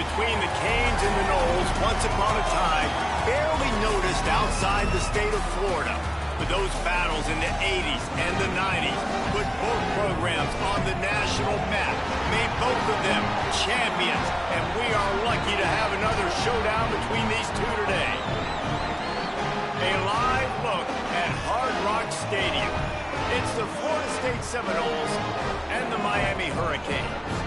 between the Canes and the Noles, once upon a time, barely noticed outside the state of Florida. But those battles in the 80s and the 90s put both programs on the national map, made both of them champions, and we are lucky to have another showdown between these two today. A live look at Hard Rock Stadium. It's the Florida State Seminoles and the Miami Hurricanes.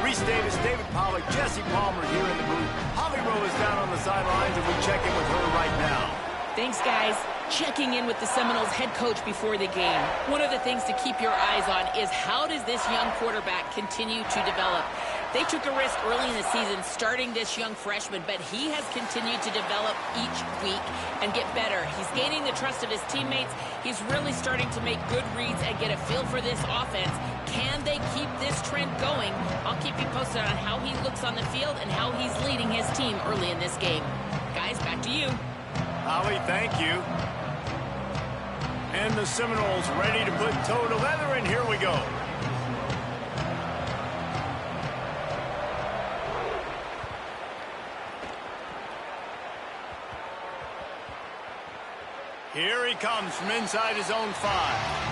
Reese Davis, David Pollack, Jesse Palmer here in the booth. Holly Rowe is down on the sidelines, and we check in with her right now. Thanks, guys. Checking in with the Seminoles head coach before the game. One of the things to keep your eyes on is how does this young quarterback continue to develop? They took a risk early in the season starting this young freshman, but he has continued to develop each week and get better. He's gaining the trust of his teammates. He's really starting to make good reads and get a feel for this offense. Can they keep this trend going? I'll keep you posted on how he looks on the field and how he's leading his team early in this game. Guys, back to you. Holly, thank you. And the Seminoles ready to put toe to leather, and here we go. Here he comes from inside his own 5.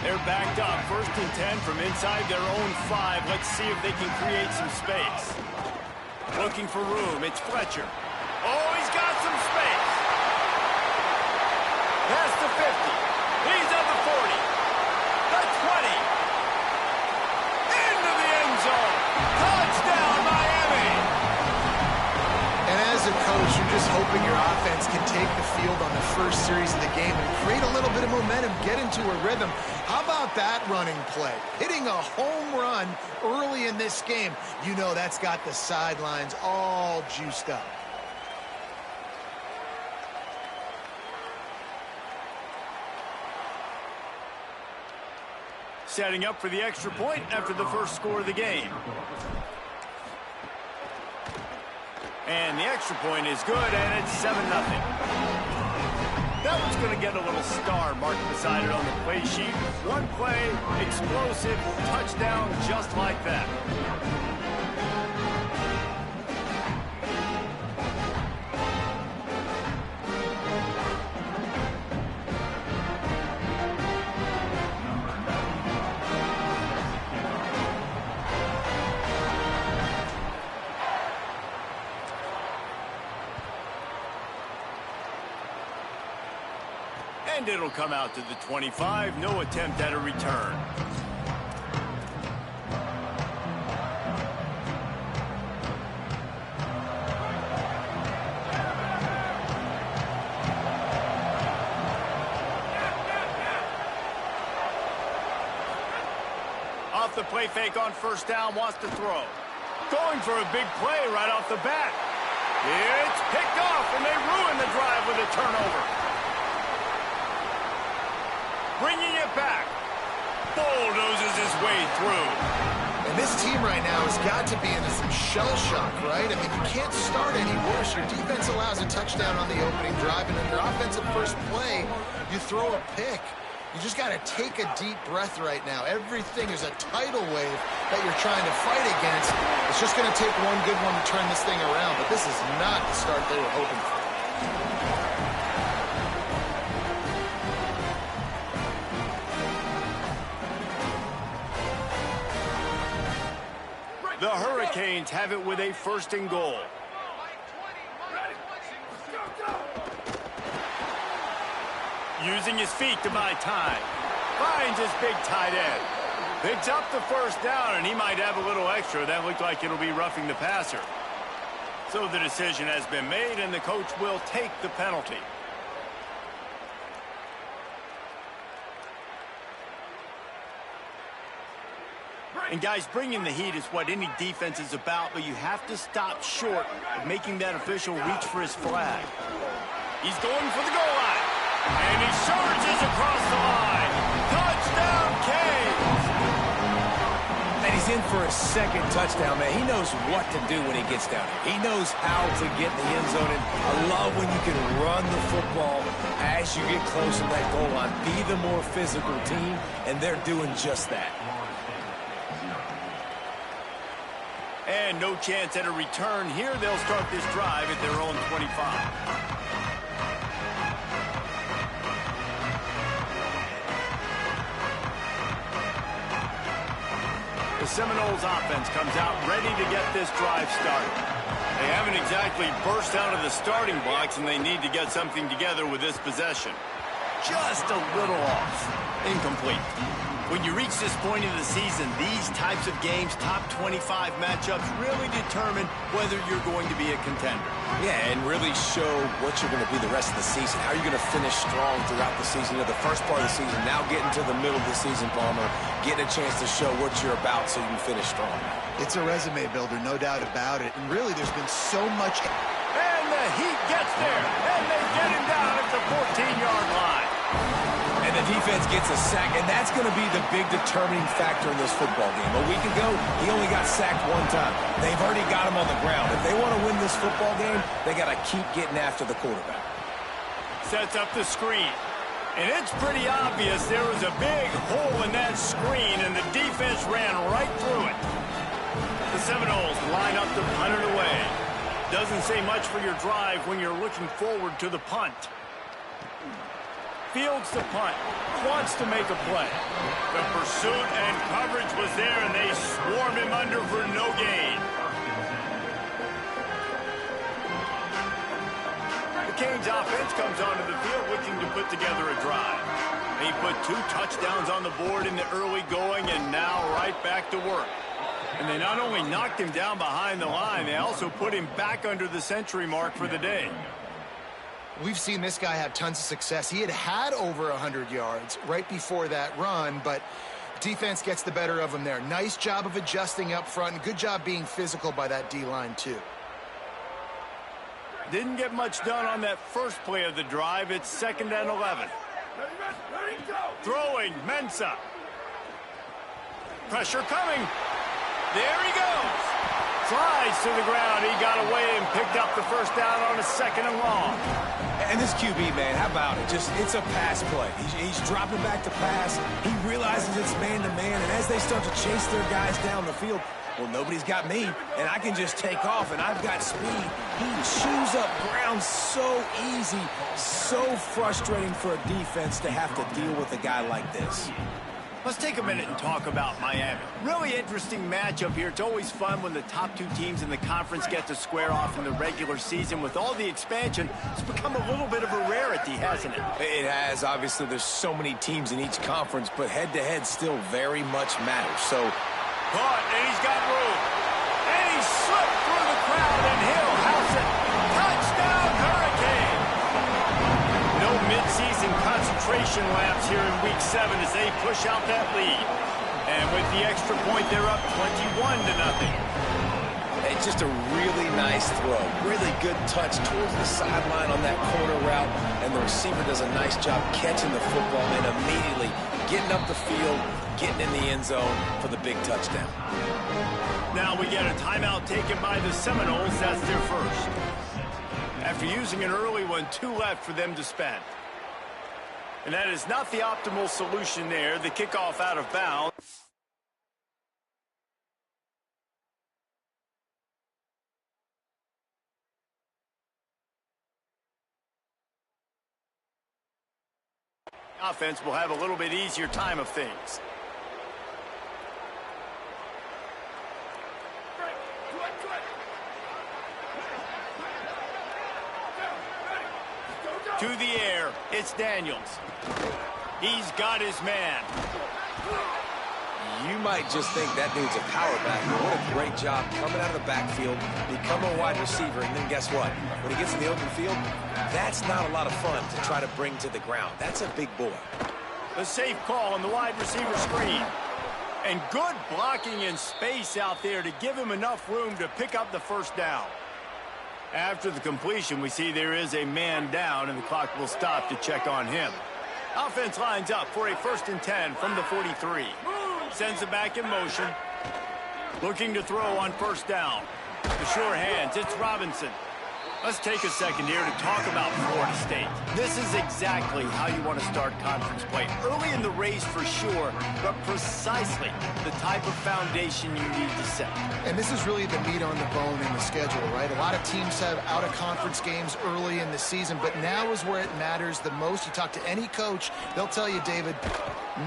They're backed up, 1st and 10 from inside their own 5. Let's see if they can create some space. Looking for room, it's Fletcher. Oh, he's got some space. Past the 50. He's at the 40. The 20. Into the end zone. Touchdown, Miami. And as a coach, you're just hoping your offense can take the field on the first series of the game and create a little bit of momentum, get into a rhythm. How about that running play? Hitting a home run early in this game. You know that's got the sidelines all juiced up. Setting up for the extra point after the first score of the game. And the extra point is good, and it's 7-0. That one's going to get a little star marked beside it on the play sheet. One play, explosive, touchdown, just like that. And it'll come out to the 25. No attempt at a return. Off the play fake on 1st down, wants to throw. Going for a big play right off the bat. It's picked off, and they ruin the drive with a turnover. Bringing it back. Bulldozes his way through. And this team right now has got to be into some shell shock, right? I mean, you can't start any worse. Your defense allows a touchdown on the opening drive, and in your offensive first play, you throw a pick. You just got to take a deep breath right now. Everything is a tidal wave that you're trying to fight against. It's just going to take one good one to turn this thing around, but this is not the start they were hoping for. The Hurricanes have it with a 1st and goal. Using his feet to buy time. Finds his big tight end. Picks up the 1st down, and he might have a little extra. That looked like it'll be roughing the passer. So the decision has been made, and the coach will take the penalty. And guys, bringing the heat is what any defense is about, but you have to stop short of making that official reach for his flag. He's going for the goal line, and he surges across the line. Touchdown, Canes! And he's in for a second touchdown, man. He knows what to do when he gets down here. He knows how to get in the end zone, and I love when you can run the football as you get close to that goal line. Be the more physical team, and they're doing just that. And no chance at a return here. They'll start this drive at their own 25. The Seminoles offense comes out ready to get this drive started. They haven't exactly burst out of the starting blocks, and they need to get something together with this possession. Just a little off. Incomplete. When you reach this point in the season, these types of games, top 25 matchups, really determine whether you're going to be a contender. Yeah, and really show what you're going to be the rest of the season. How you're going to finish strong throughout the season. You know, the first part of the season, now getting to the middle of the season, Palmer, getting a chance to show what you're about so you can finish strong. It's a resume builder, no doubt about it. And really, there's been so much... And the Heat gets there, and they get him down at the 14-yard line. And the defense gets a sack, and that's going to be the big determining factor in this football game. A week ago, he only got sacked one time. They've already got him on the ground. If they want to win this football game, they got to keep getting after the quarterback. Sets up the screen. And it's pretty obvious there was a big hole in that screen, and the defense ran right through it. The Seminoles line up to punt it away. Doesn't say much for your drive when you're looking forward to the punt. Fields the punt, wants to make a play. The pursuit and coverage was there, and they swarmed him under for no gain. The Canes offense comes onto the field looking to put together a drive. He put 2 touchdowns on the board in the early going, and now right back to work. And they not only knocked him down behind the line, they also put him back under the century mark for the day. We've seen this guy have tons of success. He had over 100 yards right before that run, but defense gets the better of him there. Nice job of adjusting up front, and good job being physical by that D-line, too. Didn't get much done on that first play of the drive. It's 2nd and 11. Throwing, Mensah. Pressure coming. There he goes. Slides to the ground. He got away and picked up the first down on a 2nd and long. And this QB, man, how about it? It's a pass play. He's dropping back to pass. He realizes it's man-to-man, and as they start to chase their guys down the field, well, nobody's got me, and I can just take off, and I've got speed. He chews up ground so easy, so frustrating for a defense to have to deal with a guy like this. Let's take a minute and talk about Miami. Really interesting matchup here. It's always fun when the top 2 teams in the conference get to square off in the regular season. With all the expansion, it's become a little bit of a rarity, hasn't it? It has. Obviously, there's so many teams in each conference, but head-to-head still very much matters. So, caught, and he's got room. And he slipped through the crowd, and he'll house it. Touchdown, Hurricane! No midseason concentration laps here in Week 7 as they push out that lead. And with the extra point, they're up 21-0. It's just a really nice throw. Really good touch towards the sideline on that corner route, and the receiver does a nice job catching the football and immediately getting up the field, getting in the end zone for the big touchdown. Now we get a timeout taken by the Seminoles. That's their first. After using an early one, 2 left for them to spend. And that is not the optimal solution there. The kickoff out of bounds. Offense will have a little bit easier time of things. To the air, it's Daniels. He's got his man. You might just think that dude's a power back, but what a great job coming out of the backfield, become a wide receiver, and then guess what? When he gets in the open field, that's not a lot of fun to try to bring to the ground. That's a big boy. The safe call on the wide receiver screen. And good blocking in space out there to give him enough room to pick up the first down. After the completion, we see there is a man down, and the clock will stop to check on him. Offense lines up for a 1st and 10 from the 43. Sends it back in motion. Looking to throw on first down. The sure hands, it's Robinson. Let's take a second here to talk about Florida State. This is exactly how you want to start conference play. Early in the race for sure, but precisely the type of foundation you need to set. And this is really the meat on the bone in the schedule, right? A lot of teams have out-of-conference games early in the season, but now is where it matters the most. You talk to any coach, they'll tell you, David,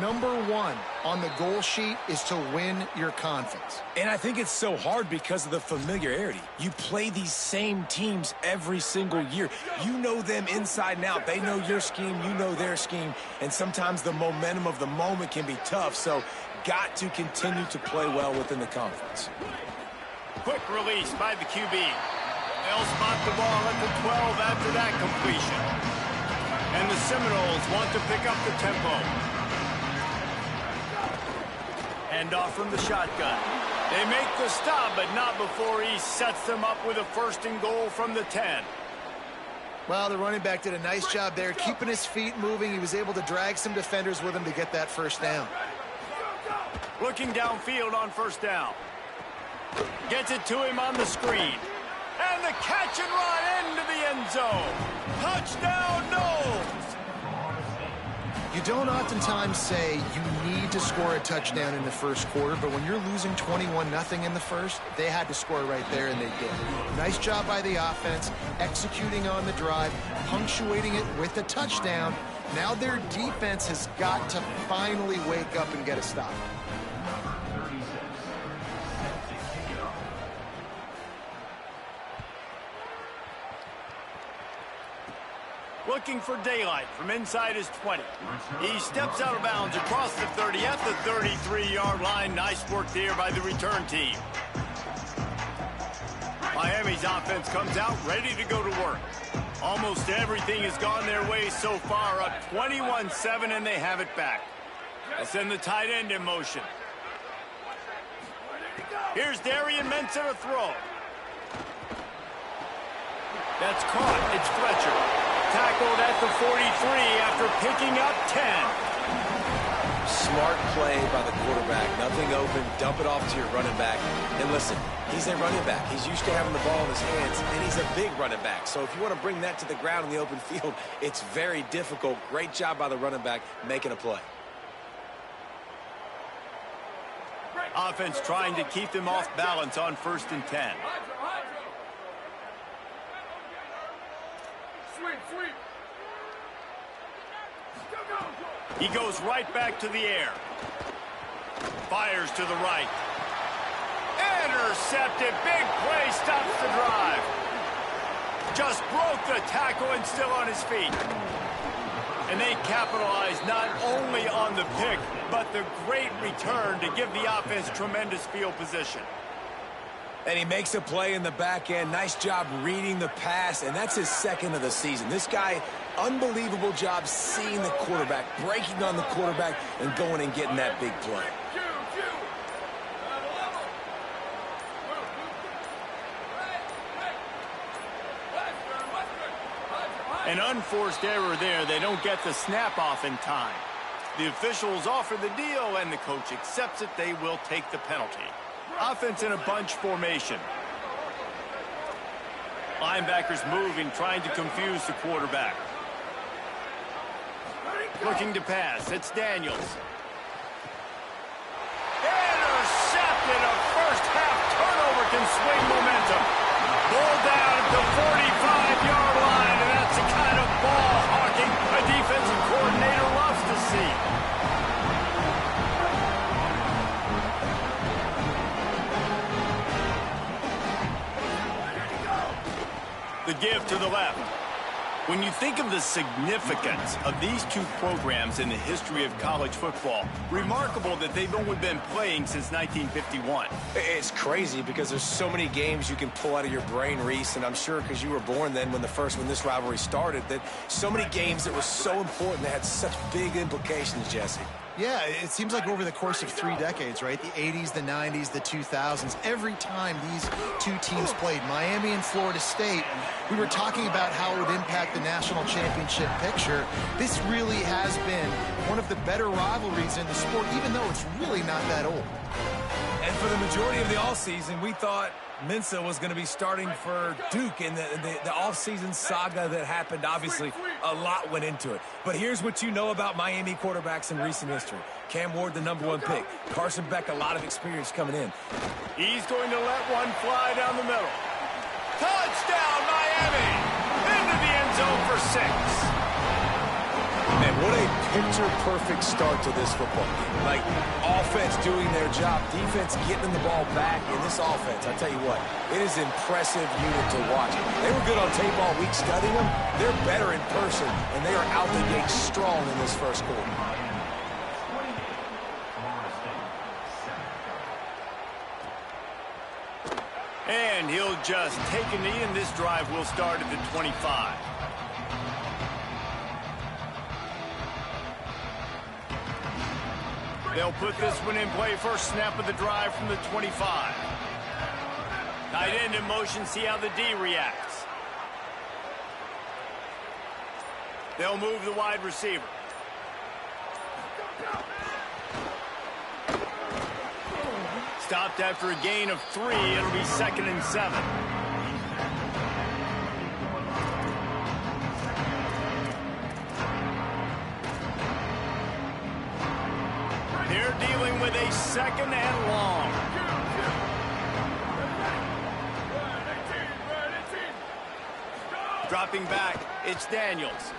number one on the goal sheet is to win your conference. And I think it's so hard because of the familiarity. You play these same teams every single year. You know them inside and out. They know your scheme, you know their scheme, and sometimes the momentum of the moment can be tough, so got to continue to play well within the conference. Quick release by the QB. They'll spot the ball at the 12 after that completion. And the Seminoles want to pick up the tempo. Hand off from the shotgun. They make the stop, but not before he sets them up with a first and goal from the 10. Well, the running back did a nice job there, keeping his feet moving. He was able to drag some defenders with him to get that first down. Looking downfield on first down. Gets it to him on the screen. And the catch and run into the end zone. Touchdown, Noles! You don't oftentimes say you need to score a touchdown in the first quarter, but when you're losing 21-0 in the first, they had to score right there, and they did. Nice job by the offense, executing on the drive, punctuating it with a touchdown. Now their defense has got to finally wake up and get a stop. Looking for daylight from inside his 20. He steps out of bounds across the 30 at the 33-yard line. Nice work there by the return team. Miami's offense comes out ready to go to work. Almost everything has gone their way so far, up 21-7, and they have it back. They'll send the tight end in motion. Here's Darian Mensah to throw. That's caught. It's Fletcher. Tackled at the 43 after picking up 10. Smart play by the quarterback. Nothing open. Dump it off to your running back. And listen, he's a running back. He's used to having the ball in his hands, and he's a big running back. So if you want to bring that to the ground in the open field, it's very difficult. Great job by the running back making a play. Offense trying to keep them off balance on 1st and 10. He goes right back to the air. Fires to the right. Intercepted. Big play. Stops the drive. Just broke the tackle and still on his feet. And they capitalize not only on the pick, but the great return to give the offense tremendous field position. And he makes a play in the back end. Nice job reading the pass, and that's his second of the season. This guy, unbelievable job seeing the quarterback, breaking on the quarterback, and going and getting that big play. An unforced error there. They don't get the snap off in time. The officials offer the deal, and the coach accepts it. They will take the penalty. Offense in a bunch formation. Linebackers moving, trying to confuse the quarterback. Looking to pass. It's Daniels. Intercepted. A first-half turnover can swing momentum. Ball down at the 45-yard line, and that's the kind of ball hawking a defensive coordinator loves to see. The give to the left. When you think of the significance of these two programs in the history of college football, remarkable that they've only been playing since 1951. It's crazy because there's so many games you can pull out of your brain, Reese, and I'm sure because you were born then when this rivalry started, that so many games that were so important, that had such big implications, Jesse. Yeah, it seems like over the course of 3 decades, right? The 80s, the 90s, the 2000s, every time these two teams played, Miami and Florida State, we were talking about how it would impact the national championship picture. This really has been one of the better rivalries in the sport, even though it's really not that old. And for the majority of the offseason, we thought Mensah was going to be starting for Duke in the offseason saga that happened. Obviously, a lot went into it. But here's what you know about Miami quarterbacks in recent history. Cam Ward, the #1 pick. Carson Beck, a lot of experience coming in. He's going to let one fly down the middle. Touchdown, Miami! Into the end zone for 6. Man, what a picture-perfect start to this football game. Like, offense doing their job, defense getting the ball back. In this offense, I tell you what, it is an impressive unit to watch. They were good on tape all week studying them. They're better in person, and they are out the gate strong in this first quarter. And he'll just take a knee, and this drive will start at the 25. They'll put this one in play. First snap of the drive from the 25. Tight end in motion, see how the D reacts. They'll move the wide receiver. Stopped after a gain of 3. It'll be 2nd and 7. They're dealing with a 2nd and long. Dropping back, it's Daniels.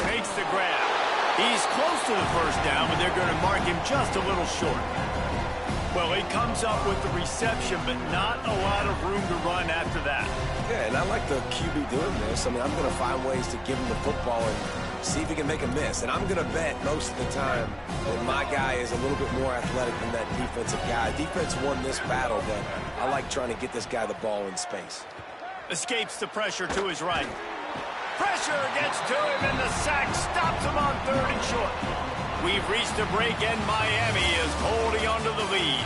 Makes the grab. He's close to the first down, but they're going to mark him just a little short. Well, he comes up with the reception, but not a lot of room to run after that. Yeah, and I like the QB doing this. I mean, I'm going to find ways to give him the football and see if he can make a miss. And I'm going to bet most of the time that my guy is a little bit more athletic than that defensive guy. Defense won this battle, but I like trying to get this guy the ball in space. Escapes the pressure to his right. Pressure gets to him, and the sack stops him on 3rd and short. We've reached a break, and Miami is holding onto the lead.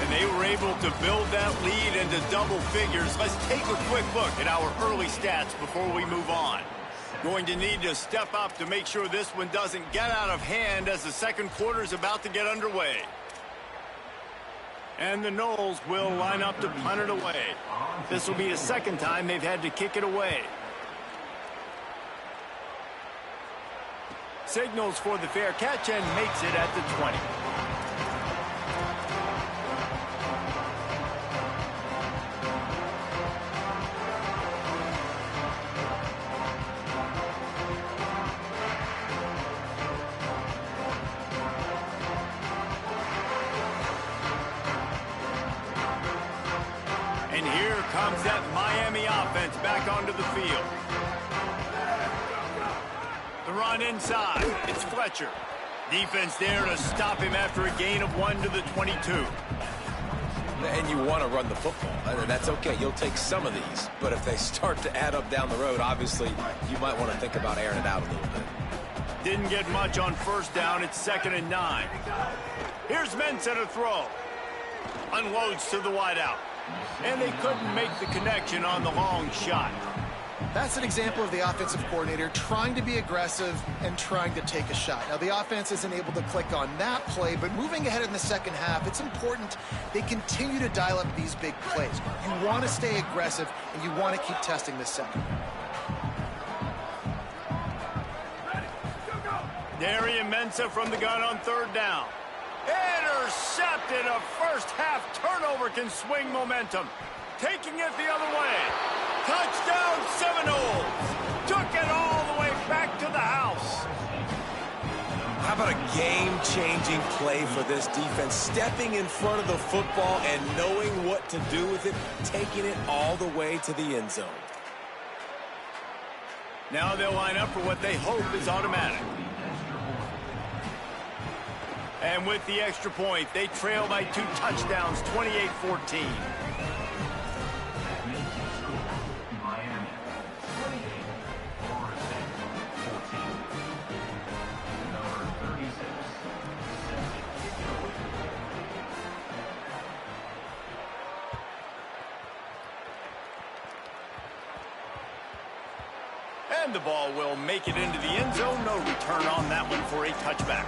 And they were able to build that lead into double figures. Let's take a quick look at our early stats before we move on. Going to need to step up to make sure this one doesn't get out of hand as the second quarter is about to get underway. And the Noles will line up to punt it away. This will be the 2nd time they've had to kick it away. Signals for the fair catch and makes it at the 20. And here comes that Miami offense back onto the field. The run inside. It's Fletcher. Defense there to stop him after a gain of 1 to the 22. And you want to run the football. That's okay. You'll take some of these. But if they start to add up down the road, obviously, you might want to think about airing it out a little bit. Didn't get much on first down. It's 2nd and 9. Here's Mensah to throw. Unloads to the wideout. And they couldn't make the connection on the long shot. That's an example of the offensive coordinator trying to be aggressive and trying to take a shot. Now, the offense isn't able to click on that play, but moving ahead in the second half, it's important they continue to dial up these big plays. You want to stay aggressive, and you want to keep testing this second. Darian Mensah from the gun on 3rd down. Intercepted. A first-half turnover can swing momentum. Taking it the other way. Touchdown Seminoles. Took it all the way back to the house. How about a game-changing play for this defense? Stepping in front of the football and knowing what to do with it, taking it all the way to the end zone. Now they'll line up for what they hope is automatic. And with the extra point, they trail by 2 touchdowns, 28-14. And the ball will make it into the end zone. No return on that one for a touchback.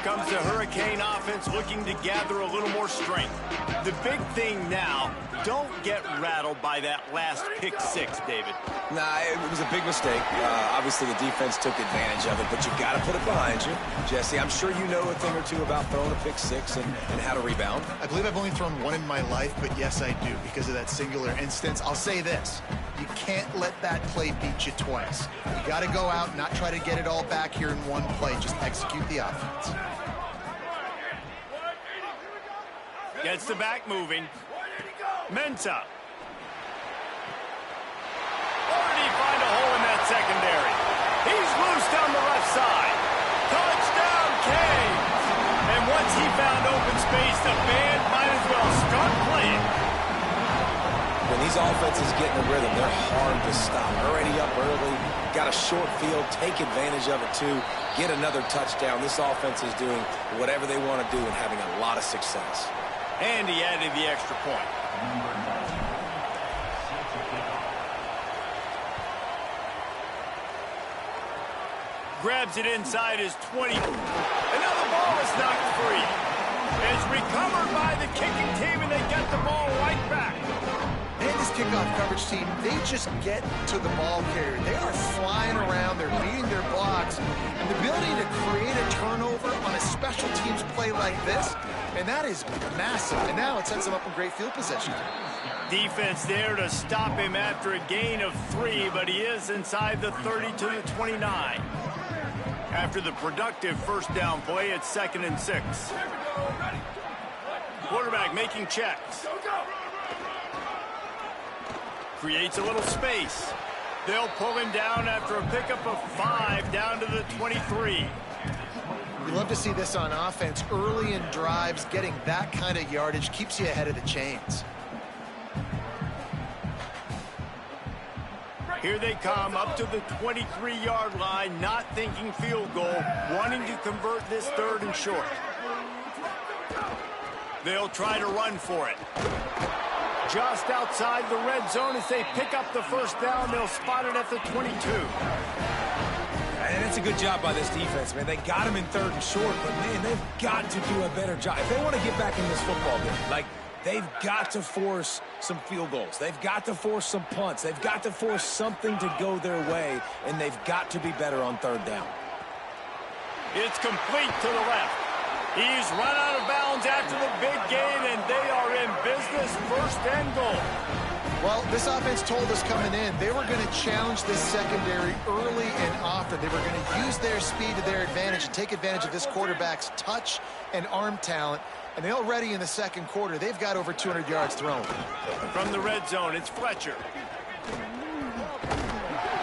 comes the Hurricane offense looking to gather a little more strength. The big thing now, don't get rattled by that last pick six, David. Nah, it was a big mistake. Obviously, the defense took advantage of it, but you got to put it behind you. Jesse, I'm sure you know a thing or two about throwing a pick six and how to rebound. I believe I've only thrown one in my life, but yes, I do, because of that singular instance. I'll say this. You can't let that play beat you twice. You got to go out and not try to get it all back here in one play. Just execute the offense. Gets the back moving. Mensah. Already find a hole in that secondary. He's loose down the left side. Touchdown, Canes. And once he found open space, the band might as well start playing. When these offenses get in a rhythm, they're hard to stop. Already up early, got a short field, take advantage of it too, get another touchdown. This offense is doing whatever they want to do and having a lot of success. And he added the extra point. Grabs it inside his 20. Another ball is knocked free. It's recovered by the kicking team, and they get the ball right back. And this kickoff coverage team, they just get to the ball carrier. They are flying around. They're beating their blocks. And the ability to create a turnover on a special teams play like this, and that is massive. And now it sets them up in great field position. Defense there to stop him after a gain of 3, but he is inside the 30 to the 29. After the productive first down play, it's 2nd and 6. Quarterback making checks. Creates a little space. They'll pull him down after a pickup of 5 down to the 23. We love to see this on offense. Early in drives, getting that kind of yardage keeps you ahead of the chains. Here they come up to the 23-yard line, not thinking field goal, wanting to convert this 3rd and short. They'll try to run for it. Just outside the red zone as they pick up the first down. They'll spot it at the 22. And it's a good job by this defense, man. They got him in 3rd and short, but, man, they've got to do a better job. If they want to get back in this football game, like, they've got to force some field goals. They've got to force some punts. They've got to force something to go their way, and they've got to be better on 3rd down. It's complete to the left. He's run out of bounds after the big gain, and they are in business, 1st and goal. Well, this offense told us coming in they were going to challenge this secondary early and often. They were going to use their speed to their advantage and take advantage of this quarterback's touch and arm talent. And they already in the 2nd quarter, they've got over 200 yards thrown. From the red zone, it's Fletcher.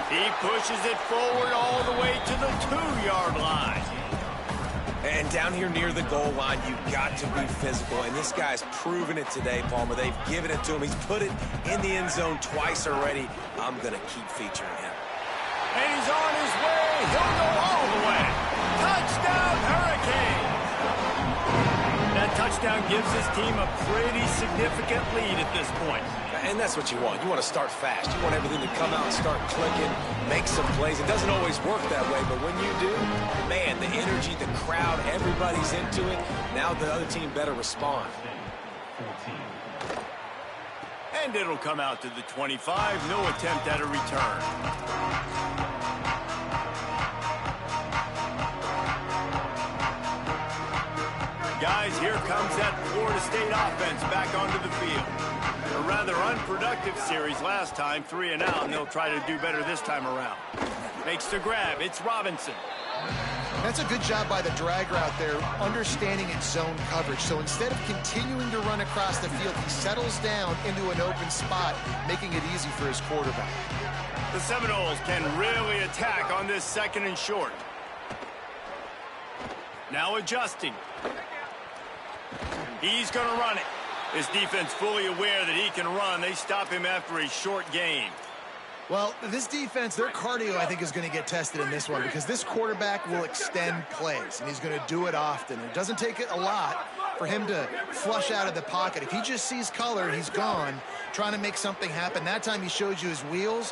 He pushes it forward all the way to the 2-yard line. And down here near the goal line, you've got to be physical. And this guy's proven it today, Palmer. They've given it to him. He's put it in the end zone twice already. I'm going to keep featuring him. And he's on his way. He'll go all the way. Touchdown, Hurricane. That touchdown gives his team a pretty significant lead at this point. And that's what you want. You want to start fast. You want everything to come out and start clicking, make some plays. It doesn't always work that way, but when you do, man, the energy, the crowd, everybody's into it. Now the other team better respond. And it'll come out to the 25. No attempt at a return. Guys, here comes that Florida State offense back onto the field. A rather unproductive series last time, 3 and out, and they'll try to do better this time around. Makes the grab. It's Robinson. That's a good job by the drag route there, understanding its zone coverage. So instead of continuing to run across the field, he settles down into an open spot, making it easy for his quarterback. The Seminoles can really attack on this 2nd and short. Now adjusting. He's going to run it. His defense fully aware that he can run. They stop him after a short gain. Well, this defense, their cardio, I think, is going to get tested in this one because this quarterback will extend plays, and he's going to do it often. It doesn't take it a lot for him to flush out of the pocket. If he just sees color, he's gone, trying to make something happen. That time he showed you his wheels.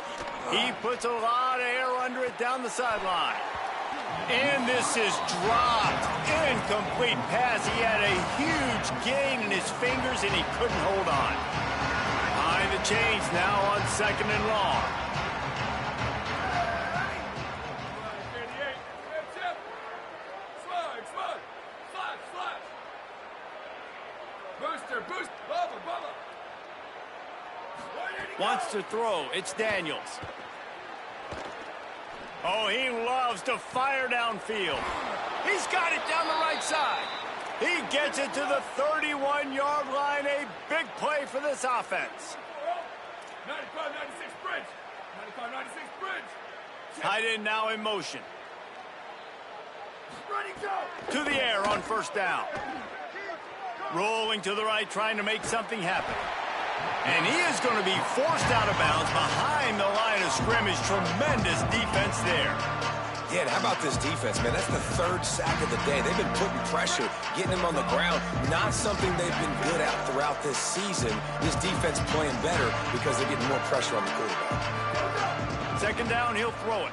He puts a lot of air under it down the sideline. And this is dropped. Incomplete pass. He had a huge gain in his fingers, and he couldn't hold on. Behind the chains now on 2nd and long. Wants to throw. It's Daniels. Oh, he loves to fire downfield. He's got it down the right side. He gets it to the 31-yard line. A big play for this offense. 95-96 bridge. 95-96 bridge. Tight end now in motion. Ready, go. To the air on 1st down. Rolling to the right, trying to make something happen. And he is going to be forced out of bounds behind the line of scrimmage. Tremendous defense there. Yeah, and how about this defense, man? That's the 3rd sack of the day. They've been putting pressure, getting him on the ground. Not something they've been good at throughout this season. This defense playing better because they're getting more pressure on the quarterback. 2nd down, he'll throw it.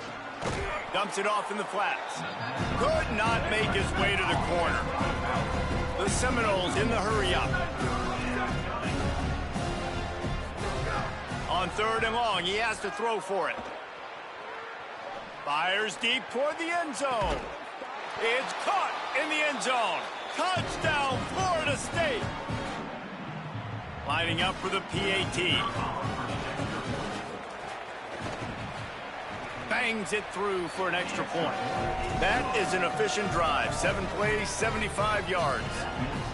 Dumps it off in the flats. Could not make his way to the corner. The Seminoles in the hurry up. On 3rd and long, he has to throw for it. Fires deep toward the end zone. It's caught in the end zone. Touchdown, Florida State. Lining up for the PAT. Bangs it through for an extra point. That is an efficient drive. 7 plays, 75 yards.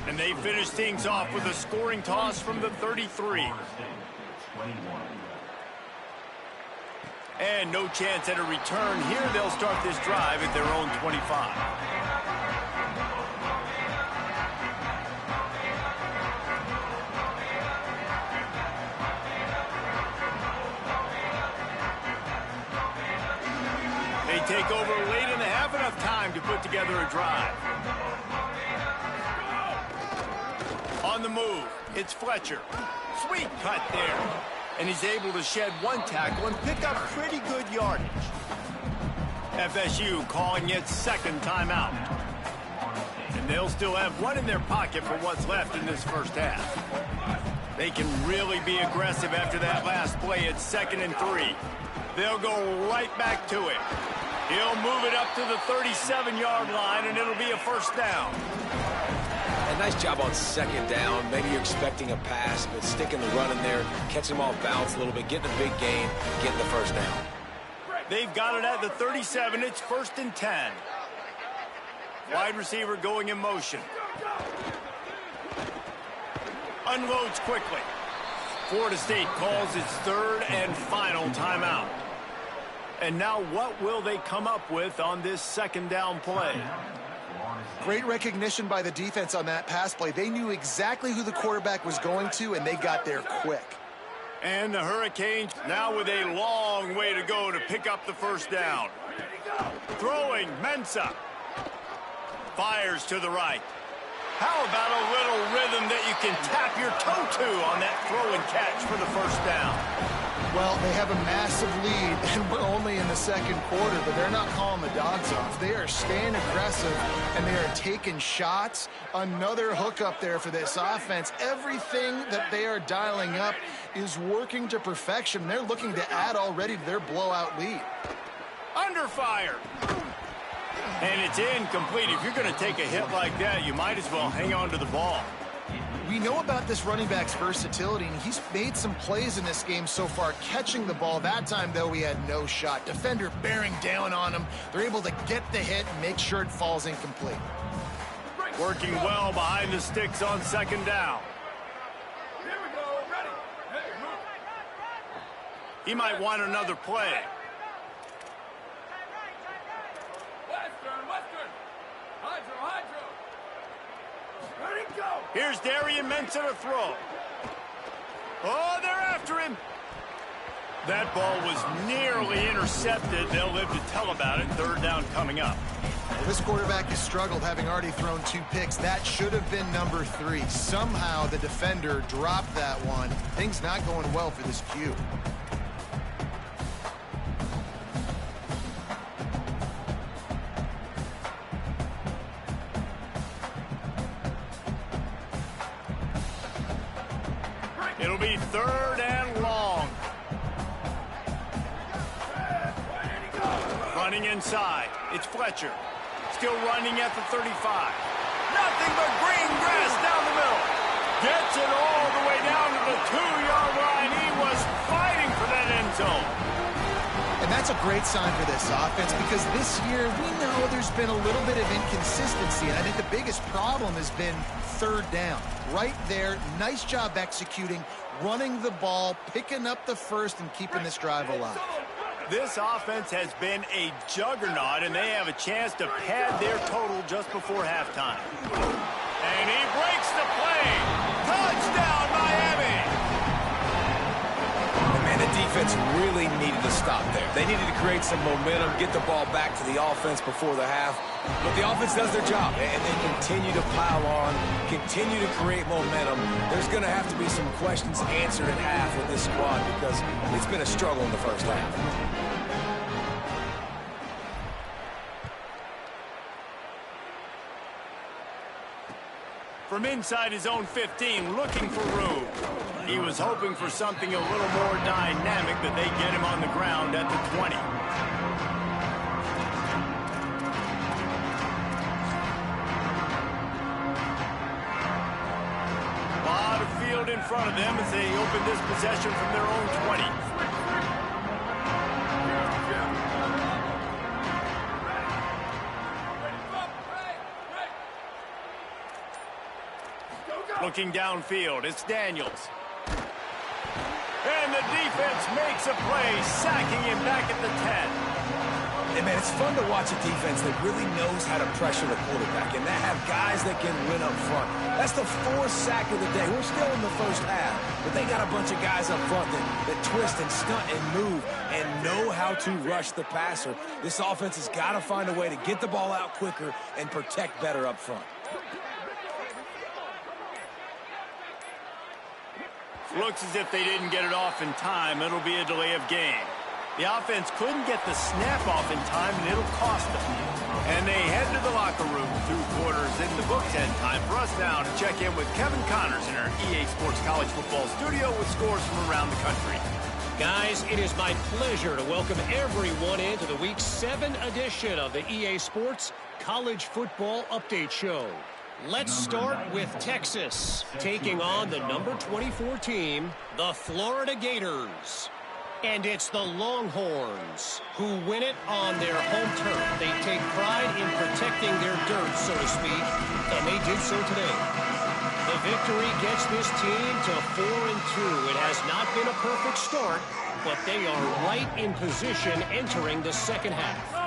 And they finish things off with a scoring toss from the 33. And no chance at a return here. They'll start this drive at their own 25. They take over late in the half, enough time to put together a drive. On the move, it's Fletcher. Sweet cut there. And he's able to shed 1 tackle and pick up pretty good yardage. FSU calling its 2nd timeout. And they'll still have 1 in their pocket for what's left in this 1st half. They can really be aggressive after that last play. It's 2nd and 3. They'll go right back to it. He'll move it up to the 37-yard line, and it'll be a 1st down. A nice job on 2nd down. Maybe you're expecting a pass, but sticking the run in there, catching them off balance a little bit, getting a big gain, getting the 1st down. They've got it at the 37. It's 1st and 10. Wide receiver going in motion. Unloads quickly. Florida State calls its 3rd and final timeout. And now what will they come up with on this 2nd down play? Great recognition by the defense on that pass play. They knew exactly who the quarterback was going to, and they got there quick. And the Hurricanes now with a long way to go to pick up the 1st down. Throwing, Mensah. Fires to the right. How about a little rhythm that you can tap your toe to on that throw and catch for the 1st down? Well, they have a massive lead, and we're only in the 2nd quarter, but they're not calling the dogs off. They are staying aggressive, and they are taking shots. Another hook up there for this offense. Everything that they are dialing up is working to perfection. They're looking to add already to their blowout lead. Under fire. And it's incomplete. If you're going to take a hit like that, you might as well hang on to the ball. We know about this running back's versatility, and he's made some plays in this game so far, catching the ball. That time, though, he had no shot. Defender bearing down on him. They're able to get the hit and make sure it falls incomplete. Working well behind the sticks on 2nd down. Here we go. Ready. Hey, move. He might want another play. Western. Hydro. Ready, go. Here's Darian Mensah to throw. Oh, they're after him. That ball was nearly intercepted. They'll live to tell about it. 3rd down coming up. Well, this quarterback has struggled, having already thrown 2 picks. That should have been number 3. Somehow the defender dropped that one. Things not going well for this Q. 3rd and long. Running inside. It's Fletcher. Still running at the 35. Nothing but green grass down the middle. Gets it all the way down to the 2-yard line. He was fighting for that end zone. And that's a great sign for this offense because this year we know there's been a little bit of inconsistency. And I think the biggest problem has been 3rd down. Right there, nice job executing, running the ball, picking up the first, and keeping this drive alive. This offense has been a juggernaut, and they have a chance to pad their total just before halftime. And he breaks the play. Touchdown, Miami! Man, the defense really needed to stop there. They needed to create some momentum, get the ball back to the offense before the half. But the offense does their job, and they continue to pile on, continue to create momentum. There's going to have to be some questions answered at half with this squad because it's been a struggle in the first half. From inside his own 15, looking for room. He was hoping for something a little more dynamic, but they get him on the ground at the 20. A lot of field in front of them as they open this possession from their own 20. Looking downfield, it's Daniels. And the defense makes a play, sacking him back at the 10. Hey, man, it's fun to watch a defense that really knows how to pressure the quarterback and that have guys that can win up front. That's the 4th sack of the day. We're still in the first half, but they got a bunch of guys up front that twist and stunt and move and know how to rush the passer. This offense has got to find a way to get the ball out quicker and protect better up front. Looks as if they didn't get it off in time. It'll be a delay of game. The offense couldn't get the snap off in time, and it'll cost them. And they head to the locker room. 2 quarters in the books, and time for us now to check in with Kevin Connors in our EA Sports College Football studio with scores from around the country. Guys, it is my pleasure to welcome everyone into the Week 7 edition of the EA Sports College Football Update Show. Let's start with Texas, taking on the number 24 team, the Florida Gators. And it's the Longhorns who win it on their home turf. They take pride in protecting their dirt, so to speak, and they did so today. The victory gets this team to 4-2. It has not been a perfect start, but they are right in position entering the second half.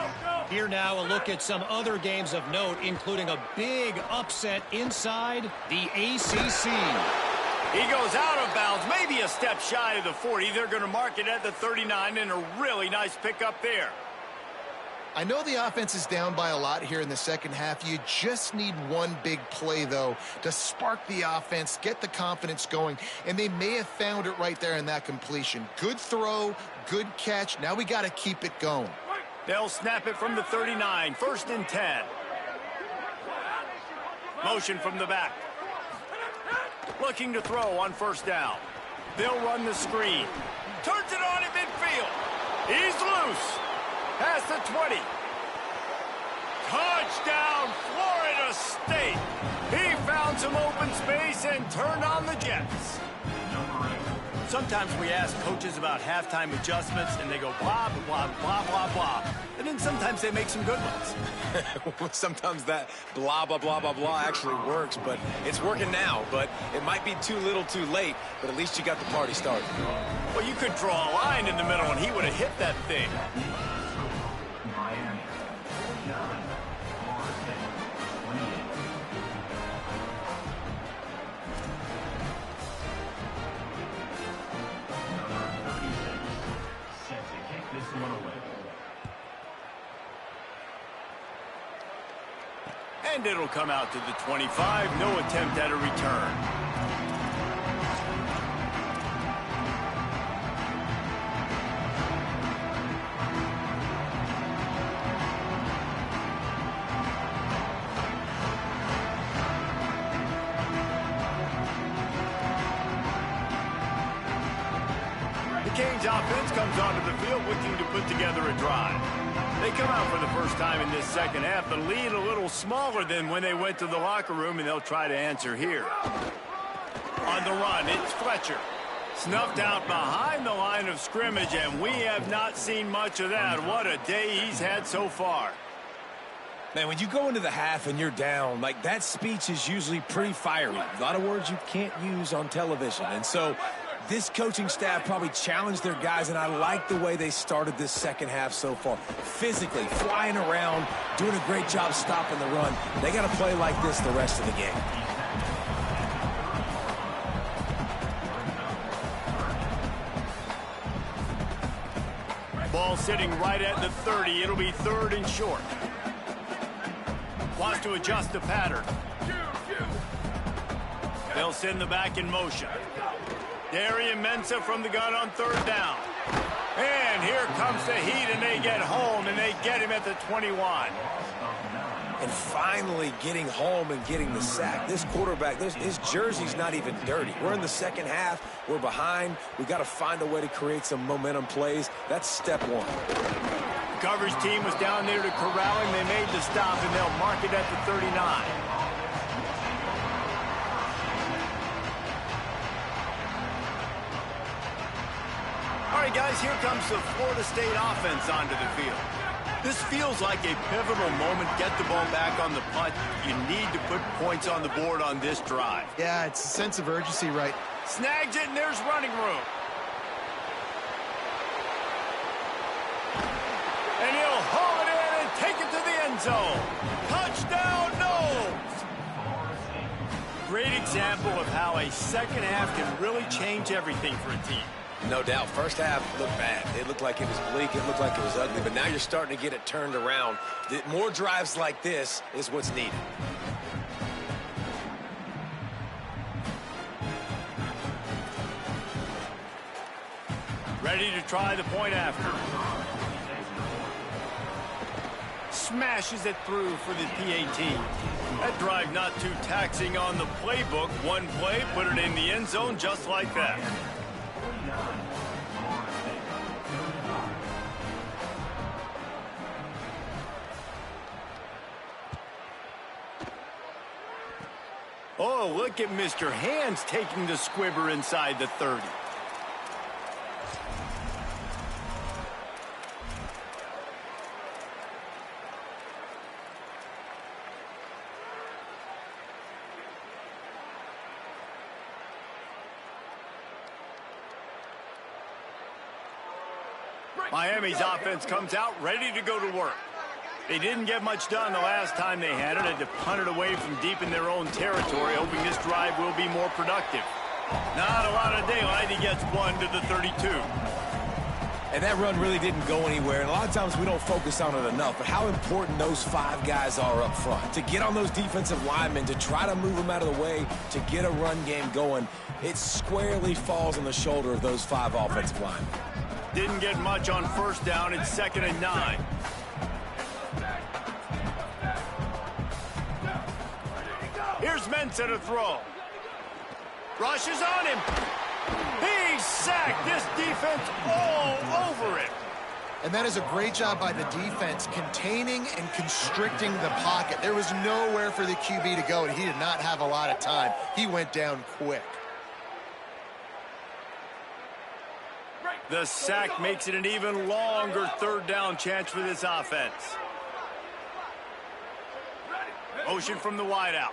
Here now, a look at some other games of note, including a big upset inside the ACC. He goes out of bounds, maybe a step shy of the 40. They're going to mark it at the 39, and a really nice pickup there. I know the offense is down by a lot here in the second half. You just need one big play, though, to spark the offense, get the confidence going, and they may have found it right there in that completion. Good throw, good catch. Now we got to keep it going. They'll snap it from the 39, 1st and 10. Motion from the back. Looking to throw on 1st down. They'll run the screen. Turns it on at midfield. He's loose. Past the 20. Touchdown, Florida State. He found some open space and turned on the Jets. Sometimes we ask coaches about halftime adjustments, and they go blah, blah, blah, blah, blah. And then sometimes they make some good ones. Sometimes that blah, blah, blah, blah, blah actually works, but it's working now. But it might be too little too late, but at least you got the party started. Well, you could draw a line in the middle, and he would have hit that thing. And it'll come out to the 25. No attempt at a return. Hurricanes offense comes onto the field looking to put together a drive. They come out for the first time in this second half, the lead a little smaller than when they went to the locker room, and they'll try to answer here. On the run, it's Fletcher. Snuffed out behind the line of scrimmage, and we have not seen much of that. What a day he's had so far. Man, when you go into the half and you're down, like, that speech is usually pretty fiery. A lot of words you can't use on television. And so this coaching staff probably challenged their guys, and I like the way they started this second half so far. Physically, flying around, doing a great job stopping the run. They got to play like this the rest of the game. Ball sitting right at the 30. It'll be 3rd and short. Wants to adjust the pattern. They'll send the back in motion. Darian Mensah from the gun on 3rd down. And here comes the heat, and they get home, and they get him at the 21. And finally getting home and getting the sack. This quarterback, his jersey's not even dirty. We're in the second half. We're behind. We've got to find a way to create some momentum plays. That's step one. The coverage team was down there to corral him. They made the stop, and they'll mark it at the 39. All right, guys, here comes the Florida State offense onto the field. This feels like a pivotal moment. Get the ball back on the punt. You need to put points on the board on this drive. Yeah, it's a sense of urgency, right? Snags it, and there's running room. And he'll haul it in and take it to the end zone. Touchdown, Noles! Great example of how a second half can really change everything for a team. No doubt. First half looked bad. It looked like it was bleak. It looked like it was ugly. But now you're starting to get it turned around. More drives like this is what's needed. Ready to try the point after. Smashes it through for the PAT. That drive not too taxing on the playbook. One play, put it in the end zone just like that. Oh, look at Mr. Hands taking the squibber inside the 30. Miami's offense comes out ready to go to work. They didn't get much done the last time they had to punt it away from deep in their own territory, hoping this drive will be more productive. Not a lot of daylight. He gets one to the 32. And that run really didn't go anywhere. And a lot of times we don't focus on it enough, but how important those 5 guys are up front. To get on those defensive linemen, to try to move them out of the way, to get a run game going, it squarely falls on the shoulder of those 5 offensive linemen. Didn't get much on 1st down. It's 2nd and 9. Here's Mensah to throw. Rushes on him. He's sacked. This defense all over it. And that is a great job by the defense containing and constricting the pocket. There was nowhere for the QB to go, and he did not have a lot of time. He went down quick. The sack makes it an even longer 3rd down chance for this offense. Motion from the wideout.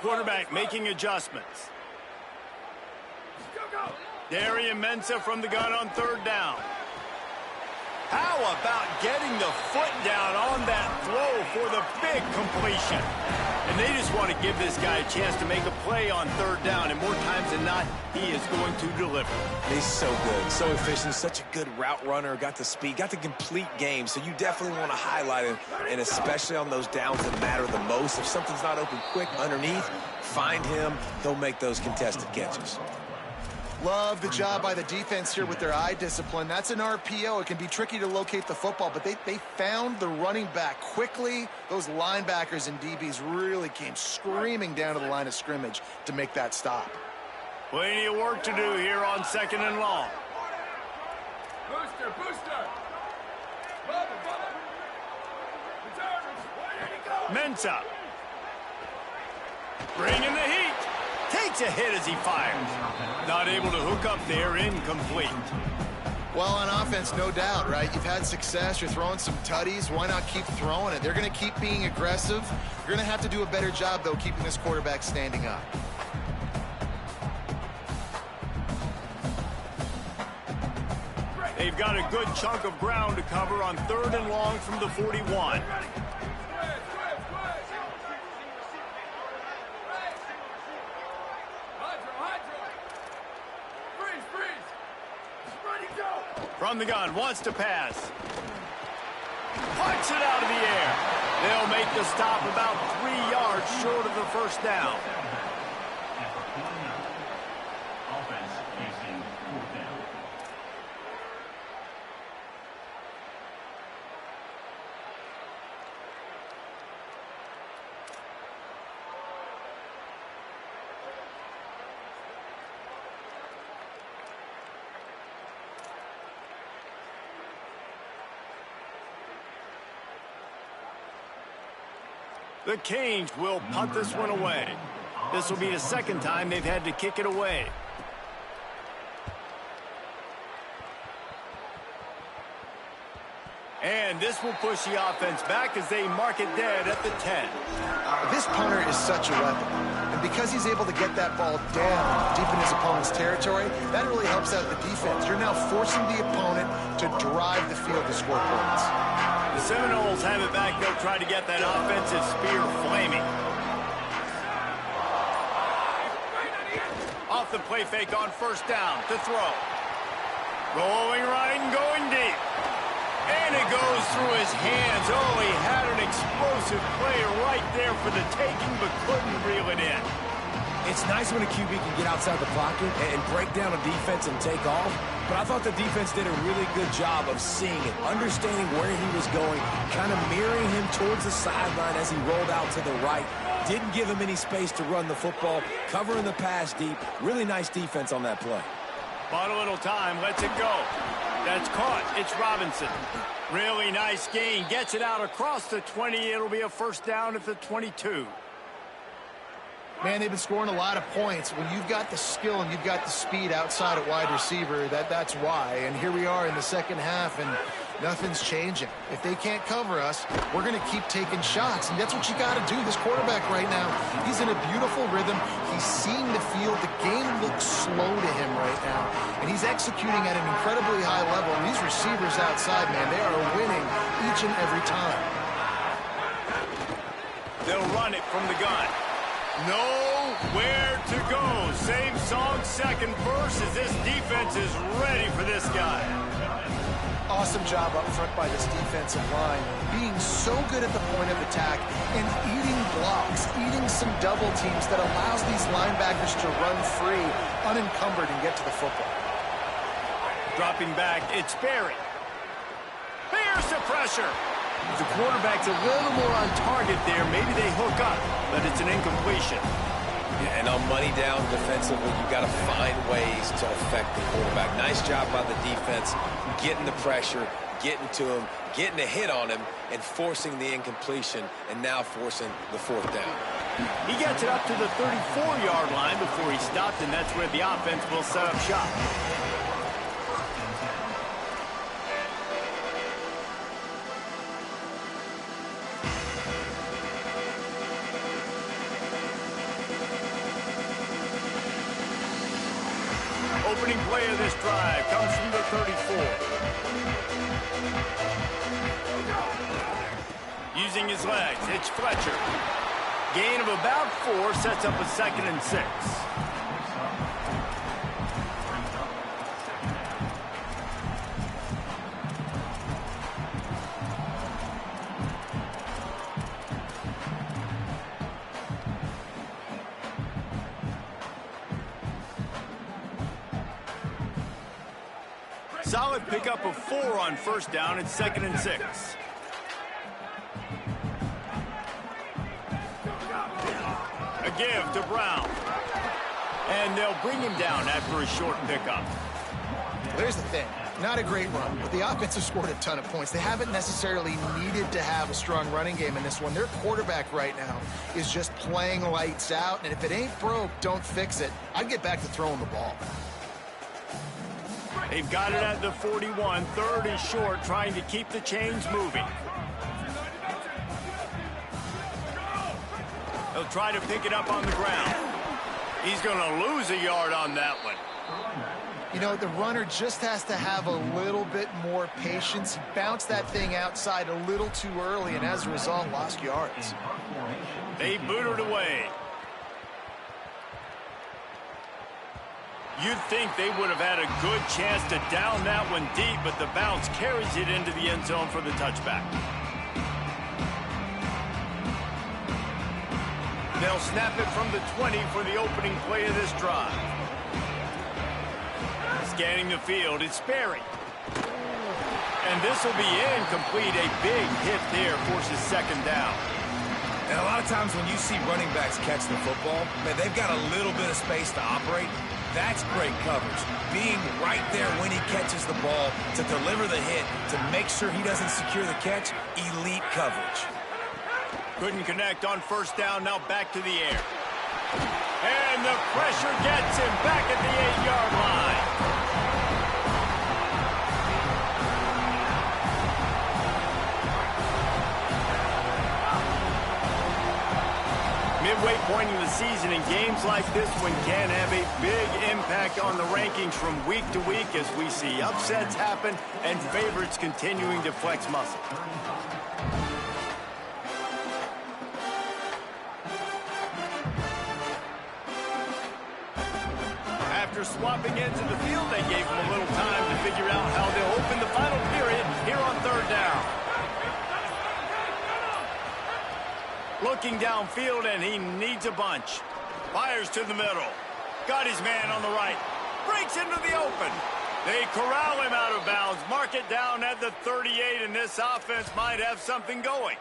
Quarterback making adjustments. Darian Mensah from the gun on 3rd down. How about getting the foot down on that throw for the big completion? And they just want to give this guy a chance to make a play on 3rd down, and more times than not, he is going to deliver. He's so good, so efficient, such a good route runner, got the speed, got the complete game, so you definitely want to highlight him, and especially on those downs that matter the most. If something's not open quick underneath, find him, he'll make those contested catches. Love the job by the defense here with their eye discipline. That's an RPO. It can be tricky to locate the football, but they found the running back quickly. Those linebackers and DBs really came screaming down to the line of scrimmage to make that stop. Plenty of work to do here on 2nd and long. Booster, booster. Bubba, Bubba. Return. Where did he go? Mensa. Bringing the heat. Takes a hit as he fires. Not able to hook up there, incomplete. Well, on offense, no doubt, right? You've had success. You're throwing some tutties. Why not keep throwing it? They're going to keep being aggressive. You're going to have to do a better job, though, keeping this quarterback standing up. They've got a good chunk of ground to cover on 3rd and long from the 41. From the gun, wants to pass. Punts it out of the air. They'll make the stop about 3 yards short of the first down. The Canes will punt this one away. This will be the 2nd time they've had to kick it away. And this will push the offense back as they mark it dead at the 10. This punter is such a weapon. And because he's able to get that ball down deep in his opponent's territory, that really helps out the defense. You're now forcing the opponent to drive the field to score points. The Seminoles have it back. They'll try to get that offensive spear flaming. Off the play fake on 1st down to throw. Rolling right and going deep. And it goes through his hands. Oh, he had an explosive play right there for the taking, but couldn't reel it in. It's nice when a QB can get outside the pocket and break down a defense and take off. But I thought the defense did a really good job of seeing it, understanding where he was going, kind of mirroring him towards the sideline as he rolled out to the right. Didn't give him any space to run the football, covering the pass deep. Really nice defense on that play. Bought a little time, lets it go. That's caught. It's Robinson. Really nice gain. Gets it out across the 20. It'll be a 1st down at the 22. Man, they've been scoring a lot of points. When you've got the skill and you've got the speed outside at wide receiver, that's why. And here we are in the 2nd half, and nothing's changing. If they can't cover us, we're going to keep taking shots. And that's what you got to do. This quarterback right now, he's in a beautiful rhythm. He's seeing the field. The game looks slow to him right now. And he's executing at an incredibly high level. And these receivers outside, man, they are winning each and every time. They'll run it from the gun. Nowhere to go. Same song, 2nd verse, as this defense is ready for this guy. Awesome job up front by this defensive line, being so good at the point of attack and eating blocks, eating some double teams that allows these linebackers to run free, unencumbered, and get to the football. Dropping back, it's Barry. Here's the pressure. If the quarterback's a little more on target there, maybe they hook up, but it's an incompletion. Yeah, and on money down defensively, you've got to find ways to affect the quarterback. Nice job by the defense, getting the pressure, getting to him, getting a hit on him, and forcing the incompletion, and now forcing the 4th down. He gets it up to the 34-yard line before he stopped, and that's where the offense will set up shop. Opening play of this drive comes from the 34. Using his legs, it's Fletcher. Gain of about 4 sets up a 2nd and 6. solid pickup of 4 on first down and 2nd and 6. A give to Brown. And they'll bring him down after a short pickup. Well, there's the thing. Not a great run, but the offense has scored a ton of points. They haven't necessarily needed to have a strong running game in this one. Their quarterback right now is just playing lights out, and if it ain't broke, don't fix it. I'd get back to throwing the ball. They've got it at the 41. 3rd and short, trying to keep the chains moving. They'll try to pick it up on the ground. He's going to lose a yard on that one. You know, the runner just has to have a little bit more patience. He bounced that thing outside a little too early, and as a result, lost yards. They boot it away. You'd think they would have had a good chance to down that one deep, but the bounce carries it into the end zone for the touchback. They'll snap it from the 20 for the opening play of this drive. Scanning the field, it's Sperry. And this will be incomplete. A big hit there forces 2nd down. And a lot of times when you see running backs catch the football, man, they've got a little bit of space to operate. That's great coverage. Being right there when he catches the ball to deliver the hit, to make sure he doesn't secure the catch, elite coverage. Couldn't connect on first down, now back to the air. And the pressure gets him back at the 8-yard line. Midway point in the season, and games like this one can have a big impact on the rankings from week to week as we see upsets happen and favorites continuing to flex muscle. After swapping into the field, they gave him a little time to figure out how they'll open the final period here on 3rd down. Looking downfield, and he needs a bunch. Fires to the middle. Got his man on the right. Breaks into the open. They corral him out of bounds. Mark it down at the 38, and this offense might have something going.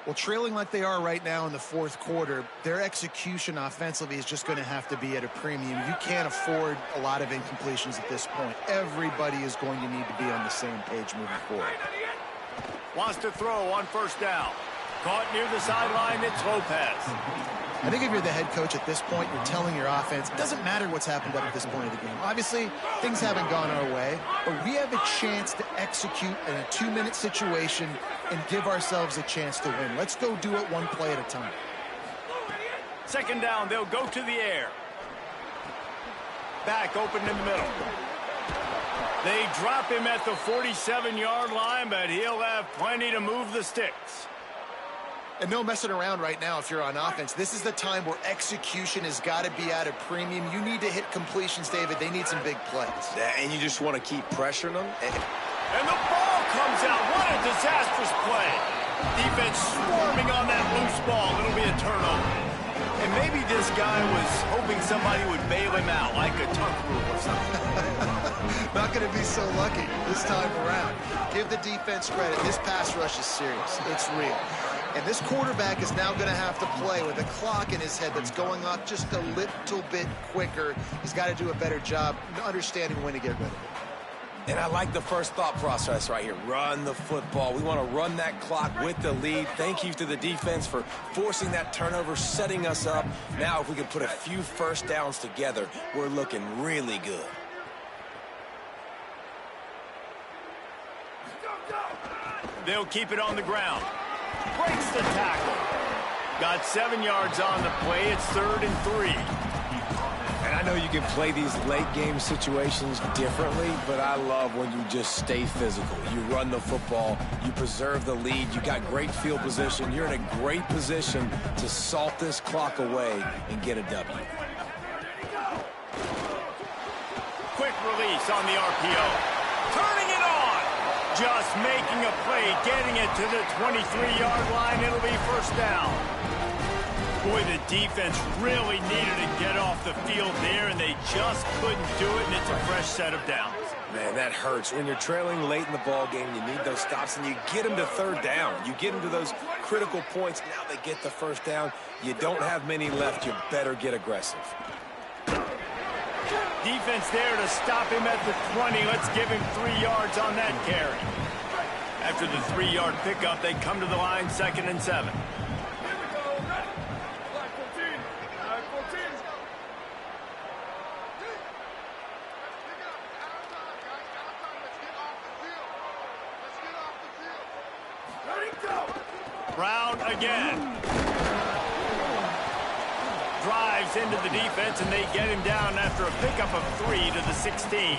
Well, trailing like they are right now in the 4th quarter, their execution offensively is just going to have to be at a premium. You can't afford a lot of incompletions at this point. Everybody is going to need to be on the same page moving forward. Wants to throw on first down. Caught near the sideline, it's Lopez. I think if you're the head coach at this point, you're telling your offense, it doesn't matter what's happened up at this point of the game. Obviously, things haven't gone our way, but we have a chance to execute in a 2-minute situation and give ourselves a chance to win. Let's go do it one play at a time. 2nd down, they'll go to the air. Back open in the middle. They drop him at the 47-yard line, but he'll have plenty to move the sticks. And no messing around right now if you're on offense. This is the time where execution has got to be at a premium. You need to hit completions, David. They need some big plays. And you just want to keep pressuring them. And the ball comes out. What a disastrous play. Defense swarming on that loose ball. It'll be a turnover. And maybe this guy was hoping somebody would bail him out, like a tuck rule or something. Not going to be so lucky this time around. Give the defense credit. This pass rush is serious. It's real. And this quarterback is now going to have to play with a clock in his head that's going off just a little bit quicker. He's got to do a better job understanding when to get rid of it. And I like the first thought process right here. Run the football. We want to run that clock with the lead. Thank you to the defense for forcing that turnover, setting us up. Now, if we can put a few first downs together, we're looking really good. They'll keep it on the ground. Breaks the tackle. Got 7 yards on the play. It's 3rd and 3. And I know you can play these late game situations differently, but I love when you just stay physical. You run the football, you preserve the lead, you got great field position, you're in a great position to salt this clock away and get a W. Quick release on the RPO. Turning it on. Just making a play, getting it to the 23-yard line. It'll be first down. Boy, the defense really needed to get off the field there, and they just couldn't do it, and it's a fresh set of downs. Man, that hurts. When you're trailing late in the ball game, you need those stops, and you get them to third down. You get them to those critical points. Now they get the first down. You don't have many left. You better get aggressive. Defense there to stop him at the 20. Let's give him 3 yards on that carry. After the 3-yard pickup, they come to the line, 2nd and 7. Brown again. Drives into the defense, and they get him down after a pickup of 3 to the 16.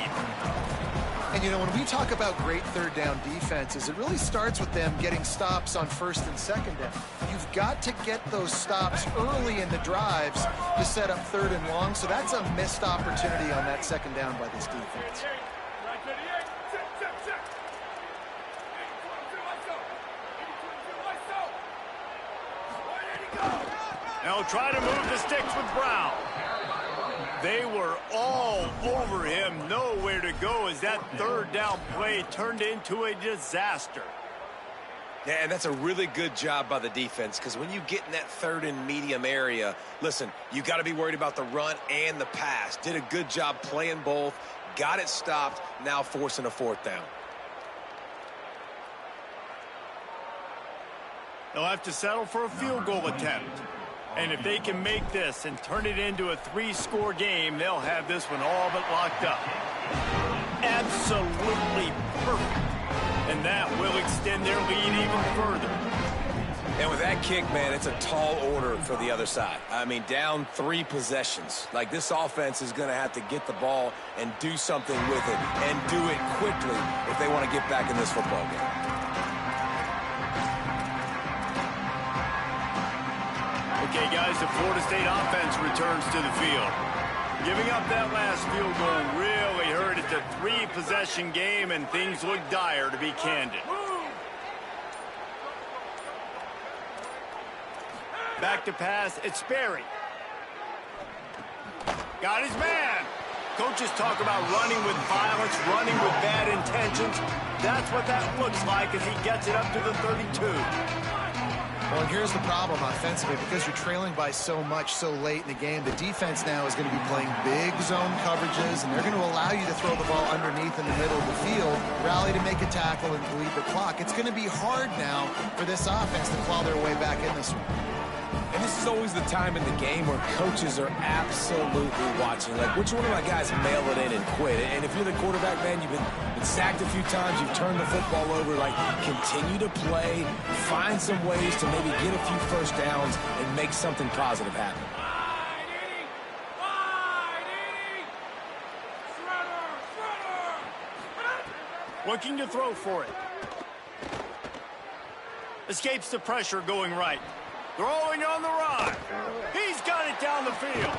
And, you know, when we talk about great third down defenses, it really starts with them getting stops on 1st and 2nd down. You've got to get those stops early in the drives to set up 3rd and long, so that's a missed opportunity on that 2nd down by this defense. Now try to move the sticks with Brown. They were all over him, nowhere to go as that 3rd down play turned into a disaster. Yeah, and that's a really good job by the defense, because when you get in that 3rd and medium area, listen, you got to be worried about the run and the pass. Did a good job playing both, got it stopped, now forcing a 4th down. They'll have to settle for a field goal attempt. And if they can make this and turn it into a 3-score game, they'll have this one all but locked up. Absolutely perfect. And that will extend their lead even further. And with that kick, man, it's a tall order for the other side. I mean, down 3 possessions. Like, this offense is going to have to get the ball and do something with it, and do it quickly if they want to get back in this football game. Okay, guys, the Florida State offense returns to the field. Giving up that last field goal really hurt. It's a 3-possession game, and things look dire, to be candid. Back to pass, it's Sperry. Got his man. Coaches talk about running with violence, running with bad intentions. That's what that looks like as he gets it up to the 32. Well, and here's the problem offensively. Because you're trailing by so much so late in the game, the defense now is going to be playing big zone coverages, and they're going to allow you to throw the ball underneath in the middle of the field, rally to make a tackle, and bleed the clock. It's going to be hard now for this offense to claw their way back in this one. And this is always the time in the game where coaches are absolutely watching. Like, which one of my guys mail it in and quit? And if you're the quarterback, man, you've been sacked a few times, you've turned the football over. Like, continue to play, find some ways to maybe get a few first downs and make something positive happen. Looking to throw for it. Escapes the pressure going right. Throwing on the run. He's got it down the field.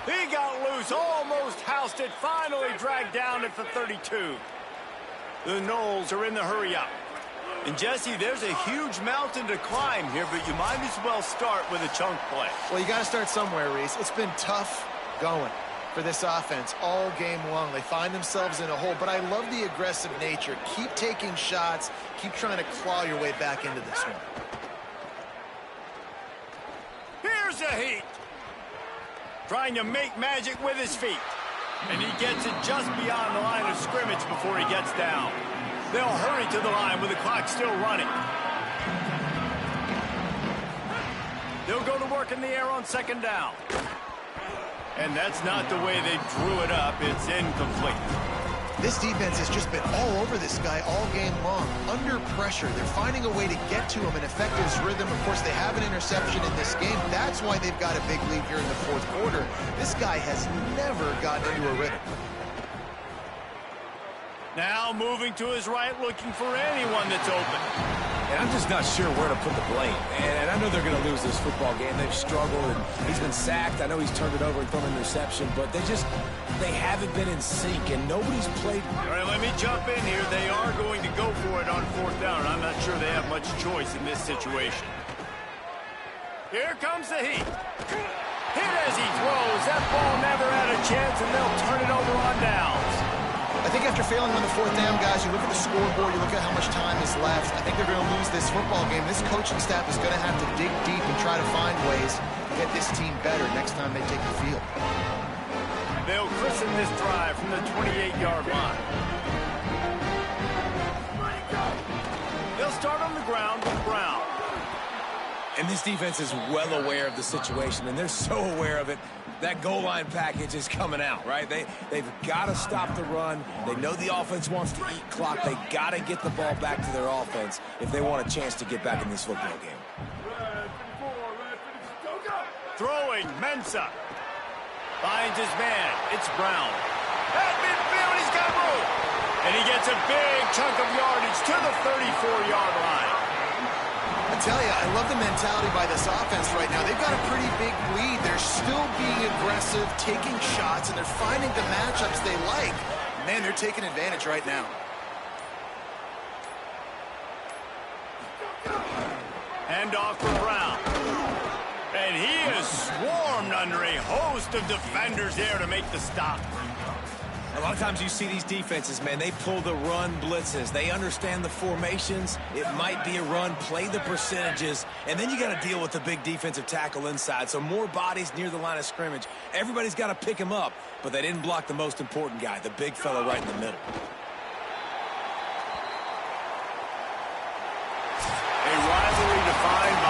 He got loose, almost housed it, finally dragged down at the 32. The Noles are in the hurry-up. And, Jesse, there's a huge mountain to climb here, but you might as well start with a chunk play. Well, you got to start somewhere, Reese. It's been tough going for this offense all game long. They find themselves in a hole, but I love the aggressive nature. Keep taking shots. Keep trying to claw your way back into this one. Here's a heat. Trying to make magic with his feet. And he gets it just beyond the line of scrimmage before he gets down. They'll hurry to the line with the clock still running. They'll go to work in the air on 2nd down. And that's not the way they drew it up. It's incomplete. This defense has just been all over this guy all game long. Under pressure, they're finding a way to get to him and affect his rhythm. Of course, they have an interception in this game. That's why they've got a big lead here in the 4th quarter. This guy has never gotten into a rhythm. Now moving to his right, looking for anyone that's open. And I'm just not sure where to put the blame. And I know they're going to lose this football game. They've struggled, and he's been sacked. I know he's turned it over and thrown an interception, but they haven't been in sync, and nobody's played. All right, let me jump in here. They are going to go for it on 4th down. I'm not sure they have much choice in this situation. Here comes the heat. Hit as he throws. That ball never had a chance, and they'll turn it over on downs. I think after failing on the fourth down, guys, you look at the scoreboard, you look at how much time is left. I think they're going to lose this football game. This coaching staff is going to have to dig deep and try to find ways to get this team better next time they take the field. They'll christen this drive from the 28-yard line. They'll start on the ground with Brown. And this defense is well aware of the situation, and they're so aware of it. That goal line package is coming out, right? They've got to stop the run. They know the offense wants to eat clock. They got to get the ball back to their offense if they want a chance to get back in this football game. Throwing, Mensah. Finds his man. It's Brown. At midfield, he's got room. And he gets a big chunk of yardage to the 34-yard line. I tell you, I love the mentality by this offense right now. They've got a pretty big lead. They're still being aggressive, taking shots, and they're finding the matchups they like. Man, they're taking advantage right now. Hand off for Brown. And he is swarmed under a host of defenders there to make the stop. A lot of times you see these defenses, man, they pull the run blitzes. They understand the formations. It might be a run, play the percentages, and then you got to deal with the big defensive tackle inside. So more bodies near the line of scrimmage. Everybody's got to pick him up, but they didn't block the most important guy, the big fella right in the middle. A rivalry defined